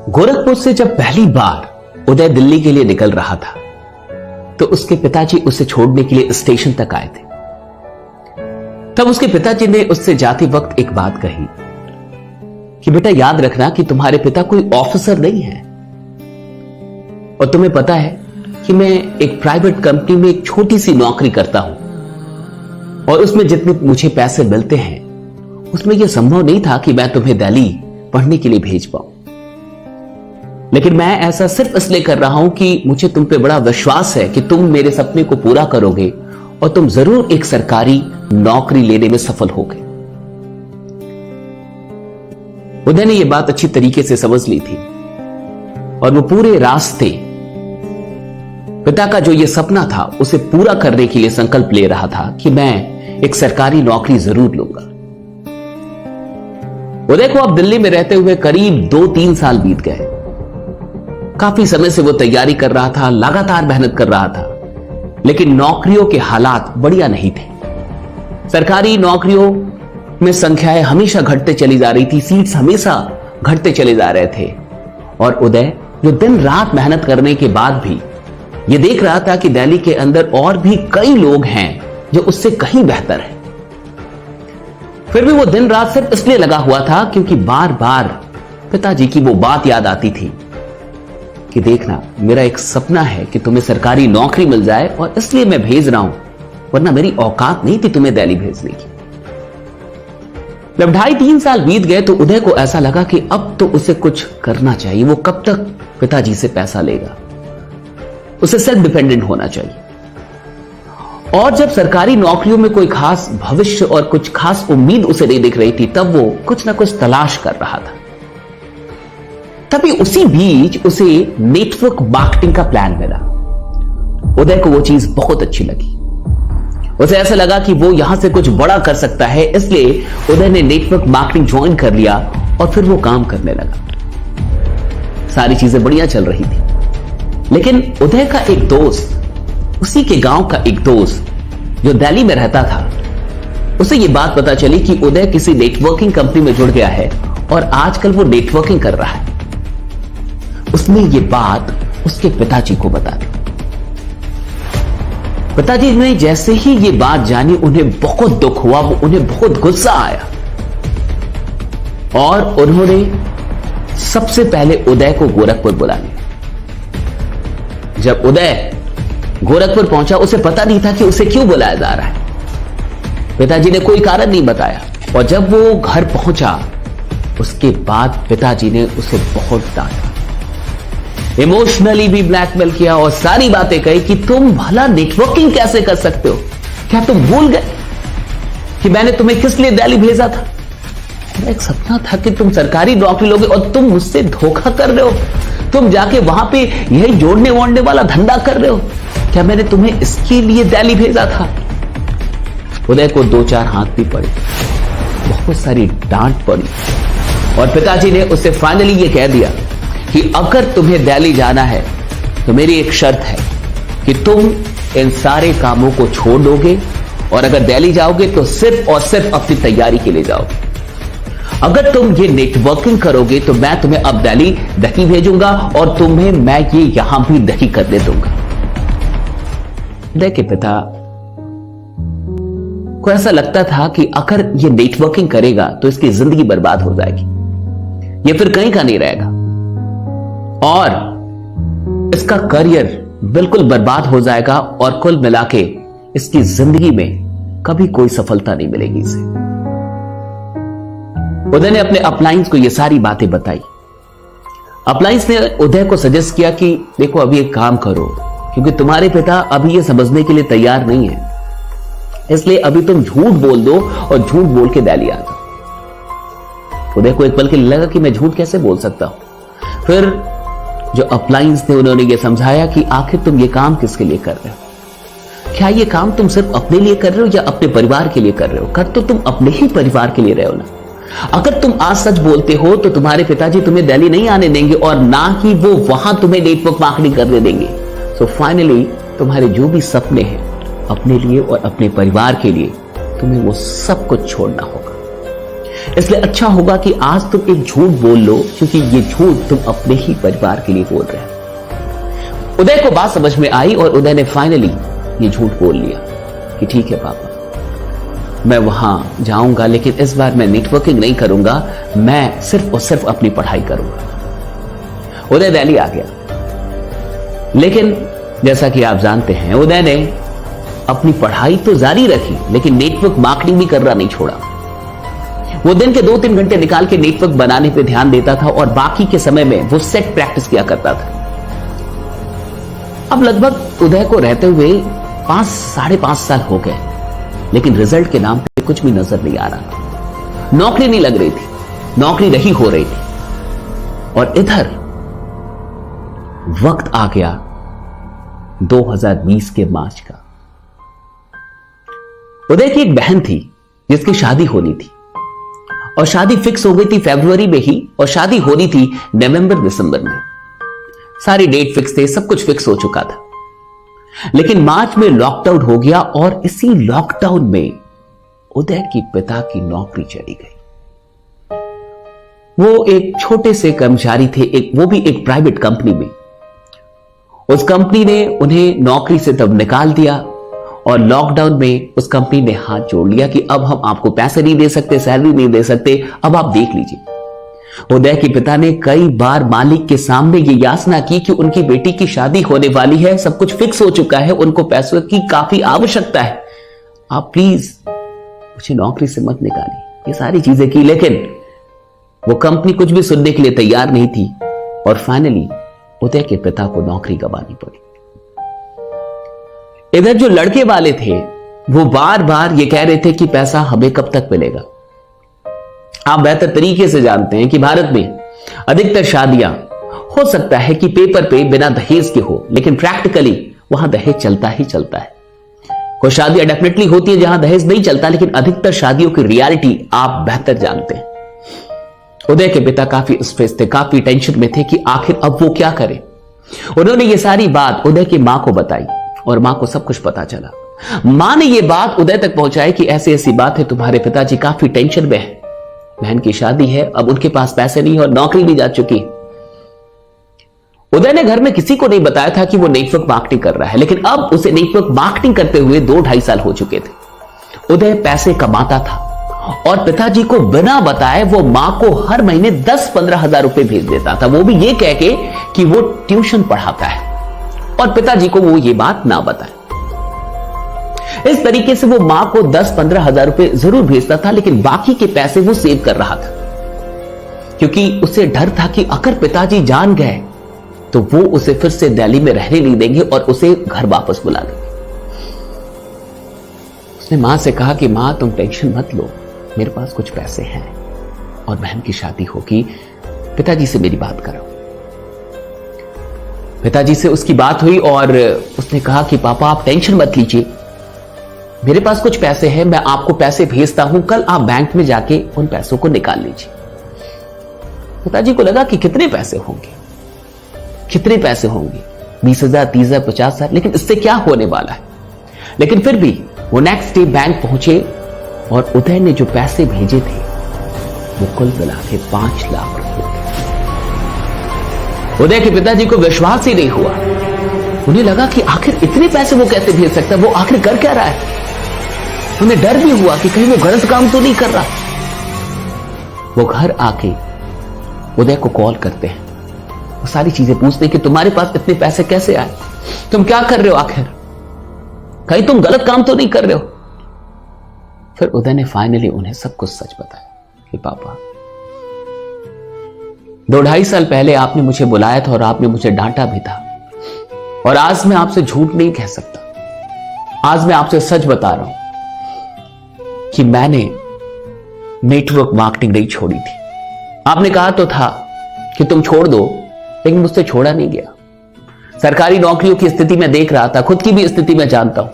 गोरखपुर से जब पहली बार उदय दिल्ली के लिए निकल रहा था तो उसके पिताजी उसे छोड़ने के लिए स्टेशन तक आए थे। तब उसके पिताजी ने उससे जाते वक्त एक बात कही कि बेटा याद रखना कि तुम्हारे पिता कोई ऑफिसर नहीं है और तुम्हें पता है कि मैं एक प्राइवेट कंपनी में एक छोटी सी नौकरी करता हूं और उसमें जितने मुझे पैसे मिलते हैं उसमें यह संभव नहीं था कि मैं तुम्हें दिल्ली पढ़ने के लिए भेज पाऊं, लेकिन मैं ऐसा सिर्फ इसलिए कर रहा हूं कि मुझे तुम पे बड़ा विश्वास है कि तुम मेरे सपने को पूरा करोगे और तुम जरूर एक सरकारी नौकरी लेने में सफल होगे। उदय ने यह बात अच्छी तरीके से समझ ली थी और वो पूरे रास्ते पिता का जो यह सपना था उसे पूरा करने के लिए संकल्प ले रहा था कि मैं एक सरकारी नौकरी जरूर लूंगा। उदय को अब दिल्ली में रहते हुए करीब 2-3 साल बीत गए। काफी समय से वो तैयारी कर रहा था, लगातार मेहनत कर रहा था, लेकिन नौकरियों के हालात बढ़िया नहीं थे। सरकारी नौकरियों में संख्याएं हमेशा घटते चली जा रही थी, सीट्स हमेशा घटते चले जा रहे थे और उदय जो दिन रात मेहनत करने के बाद भी ये देख रहा था कि दिल्ली के अंदर और भी कई लोग हैं जो उससे कहीं बेहतर है। फिर भी वो दिन रात सिर्फ इसलिए लगा हुआ था क्योंकि बार बार पिताजी की वो बात याद आती थी कि देखना मेरा एक सपना है कि तुम्हें सरकारी नौकरी मिल जाए और इसलिए मैं भेज रहा हूं, वरना मेरी औकात नहीं थी तुम्हें दिल्ली भेजने की। जब 2.5-3 साल बीत गए तो उदय को ऐसा लगा कि अब तो उसे कुछ करना चाहिए। वो कब तक पिताजी से पैसा लेगा, उसे सेल्फ डिपेंडेंट होना चाहिए। और जब सरकारी नौकरियों में कोई खास भविष्य और कुछ खास उम्मीद उसे नहीं दिख रही थी तब वो कुछ ना कुछ तलाश कर रहा था। तभी उसी बीच उसे नेटवर्क मार्केटिंग का प्लान मिला। उदय को वो चीज बहुत अच्छी लगी। उसे ऐसा लगा कि वो यहां से कुछ बड़ा कर सकता है, इसलिए उदय ने नेटवर्क मार्केटिंग ज्वाइन कर लिया और फिर वो काम करने लगा। सारी चीजें बढ़िया चल रही थी, लेकिन उदय का एक दोस्त, उसी के गांव का एक दोस्त जो दिल्ली में रहता था, उसे ये बात पता चली कि उदय किसी नेटवर्किंग कंपनी में जुड़ गया है और आजकल वो नेटवर्किंग कर रहा है। उसने ये बात उसके पिताजी को बता दी। पिताजी ने जैसे ही ये बात जानी उन्हें बहुत दुख हुआ, उन्हें बहुत गुस्सा आया और उन्होंने सबसे पहले उदय को गोरखपुर बुला लिया। जब उदय गोरखपुर पहुंचा उसे पता नहीं था कि उसे क्यों बुलाया जा रहा है। पिताजी ने कोई कारण नहीं बताया और जब वो घर पहुंचा उसके बाद पिताजी ने उसे बहुत डांटा, इमोशनली भी ब्लैकमेल किया और सारी बातें कही कि तुम भला नेटवर्किंग कैसे कर सकते हो? क्या तुम भूल गए कि मैंने तुम्हें किस लिए दिल्ली भेजा था? मेरा एक सपना था कि तुम सरकारी नौकरी लोगे और तुम मुझसे धोखा कर रहे हो। तुम जाके वहां पे यही जोड़ने वोड़ने वाला धंधा कर रहे हो। क्या मैंने तुम्हें इसके लिए दिल्ली भेजा था? उदय को 2-4 हाथ भी पड़े, बहुत सारी डांट पड़ी और पिताजी ने उससे फाइनली ये कह दिया कि अगर तुम्हें दिल्ली जाना है तो मेरी एक शर्त है कि तुम इन सारे कामों को छोड़ दोगे और अगर दिल्ली जाओगे तो सिर्फ और सिर्फ अपनी तैयारी के लिए जाओगे। अगर तुम ये नेटवर्किंग करोगे तो मैं तुम्हें अब दिल्ली दही भेजूंगा और तुम्हें मैं ये यहां भी दही करने दूंगा। उदय के पिता को ऐसा लगता था कि अगर ये नेटवर्किंग करेगा तो इसकी जिंदगी बर्बाद हो जाएगी, ये फिर कहीं का नहीं रहेगा और इसका करियर बिल्कुल बर्बाद हो जाएगा और कुल मिला के इसकी जिंदगी में कभी कोई सफलता नहीं मिलेगी इसे। उदय ने अपने अपलाइंस को ये सारी बातें बताई। अपलाइंस ने उदय को सजेस्ट किया कि देखो अभी एक काम करो, क्योंकि तुम्हारे पिता अभी ये समझने के लिए तैयार नहीं है, इसलिए अभी तुम झूठ बोल दो और झूठ बोल के दिल्ली आ जाओ। उदय को एक पल के लिए लगा कि मैं झूठ कैसे बोल सकता हूं। फिर जो अपलाइंस थे उन्होंने ये समझाया कि आखिर तुम ये काम किसके लिए कर रहे हो? क्या ये काम तुम सिर्फ अपने लिए कर रहे हो या अपने परिवार के लिए कर रहे हो? कर तो तुम अपने ही परिवार के लिए रहे हो ना। अगर तुम आज सच बोलते हो तो तुम्हारे पिताजी तुम्हें दिल्ली नहीं आने देंगे और ना ही वो वहां तुम्हें नेटवर्क मार्केटिंग करने देंगे। सो फाइनली तुम्हारे जो भी सपने हैं अपने लिए और अपने परिवार के लिए, तुम्हें वो सब कुछ छोड़ना होगा। इसलिए अच्छा होगा कि आज तुम एक झूठ बोल लो, क्योंकि ये झूठ तुम अपने ही परिवार के लिए बोल रहे हो। उदय को बात समझ में आई और उदय ने फाइनली ये झूठ बोल लिया कि ठीक है पापा, मैं वहां जाऊंगा, लेकिन इस बार मैं नेटवर्किंग नहीं करूंगा, मैं सिर्फ और सिर्फ अपनी पढ़ाई करूंगा। उदय दिल्ली आ गया, लेकिन जैसा कि आप जानते हैं उदय ने अपनी पढ़ाई तो जारी रखी, लेकिन नेटवर्क मार्केटिंग भी करना नहीं छोड़ा। वो दिन के 2-3 घंटे निकाल के नेटवर्क बनाने पे ध्यान देता था और बाकी के समय में वो सेट प्रैक्टिस किया करता था। अब लगभग उदय को रहते हुए 5-5.5 साल हो गए, लेकिन रिजल्ट के नाम पे कुछ भी नजर नहीं आ रहा। नौकरी नहीं लग रही थी, नौकरी नहीं हो रही थी। और इधर वक्त आ गया 2020 के मार्च का। उदय की एक बहन थी जिसकी शादी होनी थी, और शादी फिक्स हो गई थी फरवरी में ही, और शादी होनी थी नवंबर-दिसंबर में। सारी डेट फिक्स थे, सब कुछ फिक्स हो चुका था। लेकिन मार्च में लॉकडाउन हो गया, और इसी लॉकडाउन में उदय के पिता की नौकरी चली गई। वो एक छोटे से कर्मचारी थे, वो भी एक प्राइवेट कंपनी में। उस कंपनी ने उन्हें नौकरी से तब निकाल दिया, और लॉकडाउन में उस कंपनी ने हाथ जोड़ लिया कि अब हम आपको पैसे नहीं दे सकते, सैलरी नहीं दे सकते, अब आप देख लीजिए। उदय के पिता ने कई बार मालिक के सामने ये याचना की कि उनकी बेटी की शादी होने वाली है, सब कुछ फिक्स हो चुका है, उनको पैसों की काफी आवश्यकता है, आप प्लीज मुझे नौकरी से मत निकालिए। ये सारी चीजें की, लेकिन वो कंपनी कुछ भी सुनने के लिए तैयार नहीं थी, और फाइनली उदय के पिता को नौकरी गंवानी पड़ी। इधर जो लड़के वाले थे वो बार बार ये कह रहे थे कि पैसा हमें कब तक मिलेगा। आप बेहतर तरीके से जानते हैं कि भारत में अधिकतर शादियां हो सकता है कि पेपर पे बिना दहेज के हो, लेकिन प्रैक्टिकली वहां दहेज चलता ही चलता है। कुछ शादियां डेफिनेटली होती है जहां दहेज नहीं चलता, लेकिन अधिकतर शादियों की रियलिटी आप बेहतर जानते हैं। उदय के पिता काफी स्ट्रेस थे, काफी टेंशन में थे कि आखिर अब वो क्या करें। उन्होंने ये सारी बात उदय की मां को बताई, और मां को सब कुछ पता चला। मां ने ये बात उदय तक पहुंचाई कि ऐसी ऐसी बात है, तुम्हारे पिताजी काफी टेंशन में है, बहन की शादी है, अब उनके पास पैसे नहीं और नौकरी भी जा चुकी। उदय ने घर में किसी को नहीं बताया था कि वो नेटवर्क मार्केटिंग कर रहा है, लेकिन अब उसे नेटवर्क मार्केटिंग करते हुए 2-2.5 साल हो चुके थे। उदय पैसे कमाता था, और पिताजी को बिना बताए वो मां को हर महीने 10-15 हजार रुपए भेज देता था, वो भी ये कह के कि वो ट्यूशन पढ़ाता है, और पिताजी को वो ये बात ना बताए। इस तरीके से वो मां को 10-15 हजार रुपए जरूर भेजता था, लेकिन बाकी के पैसे वो सेव कर रहा था, क्योंकि उसे डर था कि अगर पिताजी जान गए तो वो उसे फिर से दिल्ली में रहने नहीं देंगे और उसे घर वापस बुला लेंगे। उसने मां से कहा कि मां तुम टेंशन मत लो, मेरे पास कुछ पैसे हैं और बहन की शादी होगी, पिताजी से मेरी बात करो। पिताजी से उसकी बात हुई और उसने कहा कि पापा आप टेंशन मत लीजिए, मेरे पास कुछ पैसे हैं, मैं आपको पैसे भेजता हूं, कल आप बैंक में जाके उन पैसों को निकाल लीजिए। पिताजी को लगा कि कितने पैसे होंगे, 20,000, 30,000, 50,000, लेकिन इससे क्या होने वाला है। लेकिन फिर भी वो नेक्स्ट डे बैंक पहुंचे और उदय ने जो पैसे भेजे थे वो कुल मिला के 5 लाख रुपए थे। उदय के पिताजी को विश्वास ही नहीं हुआ, उन्हें लगा कि आखिर इतने पैसे वो कैसे भेज सकता है, वो आखिर कर क्या रहा है। उन्हें डर भी हुआ कि कहीं वो गलत काम तो नहीं कर रहा। वो घर आके उदय को कॉल करते हैं, वो सारी चीजें पूछते हैं कि तुम्हारे पास इतने पैसे कैसे आए, तुम क्या कर रहे हो, आखिर कहीं तुम गलत काम तो नहीं कर रहे हो। फिर उदय ने फाइनली उन्हें सब कुछ सच बताया कि पापा 2-2.5 साल पहले आपने मुझे बुलाया था और आपने मुझे डांटा भी था, और आज मैं आपसे झूठ नहीं कह सकता, आज मैं आपसे सच बता रहा हूं कि मैंने नेटवर्क मार्केटिंग नहीं छोड़ी थी। आपने कहा तो था कि तुम छोड़ दो, लेकिन मुझसे छोड़ा नहीं गया। सरकारी नौकरियों की स्थिति में देख रहा था, खुद की भी स्थिति में जानता हूं,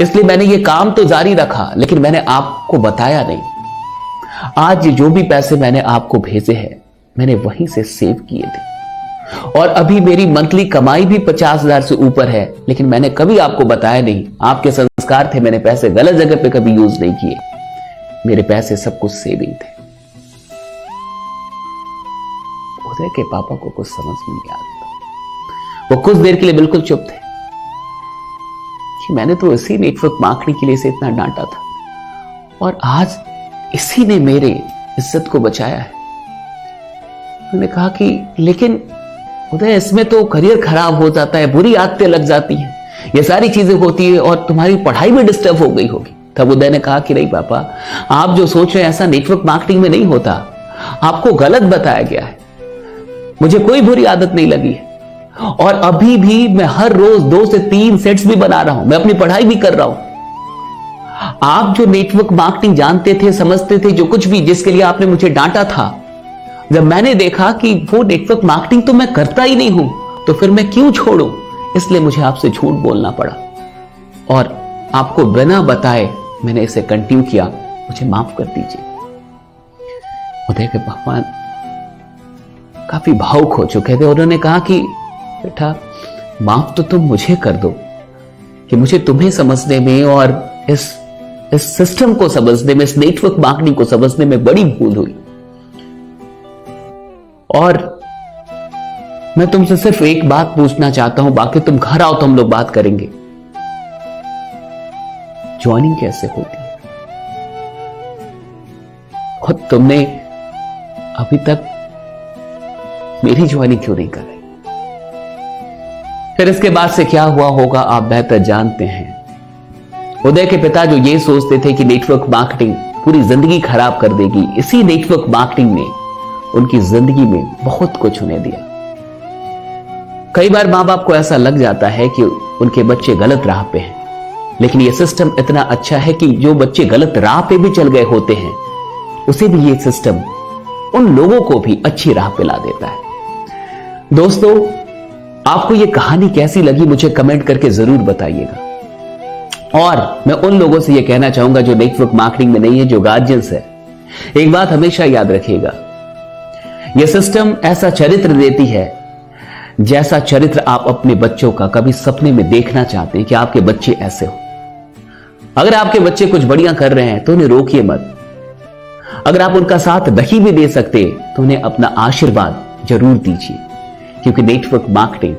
इसलिए मैंने ये काम तो जारी रखा, लेकिन मैंने आपको बताया नहीं। आज जो भी पैसे मैंने आपको भेजे हैं मैंने वहीं से सेव किए थे, और अभी मेरी मंथली कमाई भी 50,000 से ऊपर है, लेकिन मैंने कभी आपको बताया नहीं। आपके संस्कार थे, मैंने पैसे गलत जगह पे कभी यूज नहीं किए, मेरे पैसे सब कुछ सेविंग थे। उदय के पापा को कुछ समझ में नहीं आता। वो कुछ देर के लिए बिल्कुल चुप थे कि मैंने तो इसी नेटवर्क मार्केटिंग के लिए से इतना डांटा था और आज इसी ने मेरे इज्जत को बचाया है। उन्होंने कहा कि लेकिन उदय इसमें तो करियर खराब हो जाता है, बुरी आदतें लग जाती हैं, ये सारी चीजें होती है और तुम्हारी पढ़ाई भी डिस्टर्ब हो गई होगी। तब उदय ने कहा कि नहीं पापा, आप जो सोच रहे हैं ऐसा नेटवर्क मार्केटिंग में नहीं होता, आपको गलत बताया गया है। मुझे कोई बुरी आदत नहीं लगी है और अभी भी मैं हर रोज 2 से 3 सेट्स भी बना रहा हूं, मैं अपनी पढ़ाई भी कर रहा हूं। आप जो नेटवर्क मार्केटिंग जानते थे, समझते थे, जो कुछ भी जिसके लिए आपने मुझे डांटा था, जब मैंने देखा कि वो नेटवर्क मार्केटिंग तो मैं करता ही नहीं हूं, तो फिर मैं क्यों छोड़ूं? इसलिए मुझे आपसे झूठ बोलना पड़ा और आपको बिना बताए मैंने इसे कंटिन्यू किया, मुझे माफ कर दीजिए। उदय के पापा काफी भावुक हो चुके थे। उन्होंने कहा कि बेटा, माफ तो तुम मुझे कर दो कि मुझे तुम्हें समझने में और इस सिस्टम को समझने में, इस नेटवर्क मार्केटिंग को समझने में बड़ी भूल हुई। और मैं तुमसे सिर्फ एक बात पूछना चाहता हूं, बाकी तुम घर आओ तो हम लोग बात करेंगे। ज्वाइनिंग कैसे होती है और तुमने अभी तक मेरी ज्वाइनिंग क्यों नहीं कर रही? फिर इसके बाद से क्या हुआ होगा आप बेहतर जानते हैं। उदय के पिता जो ये सोचते थे कि नेटवर्क मार्केटिंग पूरी जिंदगी खराब कर देगी, इसी नेटवर्क मार्केटिंग ने उनकी जिंदगी में बहुत कुछ होने दिया। कई बार मां बाप को ऐसा लग जाता है कि उनके बच्चे गलत राह पे हैं, लेकिन यह सिस्टम इतना अच्छा है कि जो बच्चे गलत राह पे भी चल गए होते हैं, उसे भी ये सिस्टम उन लोगों को भी अच्छी राह पे ला देता है। दोस्तों, आपको यह कहानी कैसी लगी मुझे कमेंट करके जरूर बताइएगा। और मैं उन लोगों से यह कहना चाहूंगा जो नेटवर्क मार्केटिंग में नहीं है, जो गार्जियंस है, एक बात हमेशा याद रखिएगा, यह सिस्टम ऐसा चरित्र देती है जैसा चरित्र आप अपने बच्चों का कभी सपने में देखना चाहते हैं कि आपके बच्चे ऐसे हो। अगर आपके बच्चे कुछ बढ़िया कर रहे हैं तो उन्हें रोकिए मत। अगर आप उनका साथ नहीं भी दे सकते तो उन्हें अपना आशीर्वाद जरूर दीजिए, क्योंकि नेटवर्क मार्केटिंग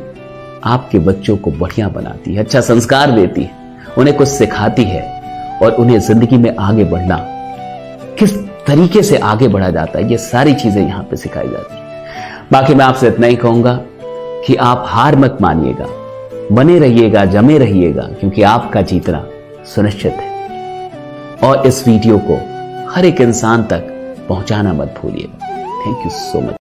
आपके बच्चों को बढ़िया बनाती है, अच्छा संस्कार देती है, उन्हें कुछ सिखाती है और उन्हें जिंदगी में आगे बढ़ना किस तरीके से आगे बढ़ा जाता है, ये सारी चीजें यहां पे सिखाई जाती है। बाकी मैं आपसे इतना ही कहूंगा कि आप हार मत मानिएगा, बने रहिएगा, जमे रहिएगा, क्योंकि आपका जीतना सुनिश्चित है। और इस वीडियो को हर एक इंसान तक पहुंचाना मत भूलिएगा। Thank you so much.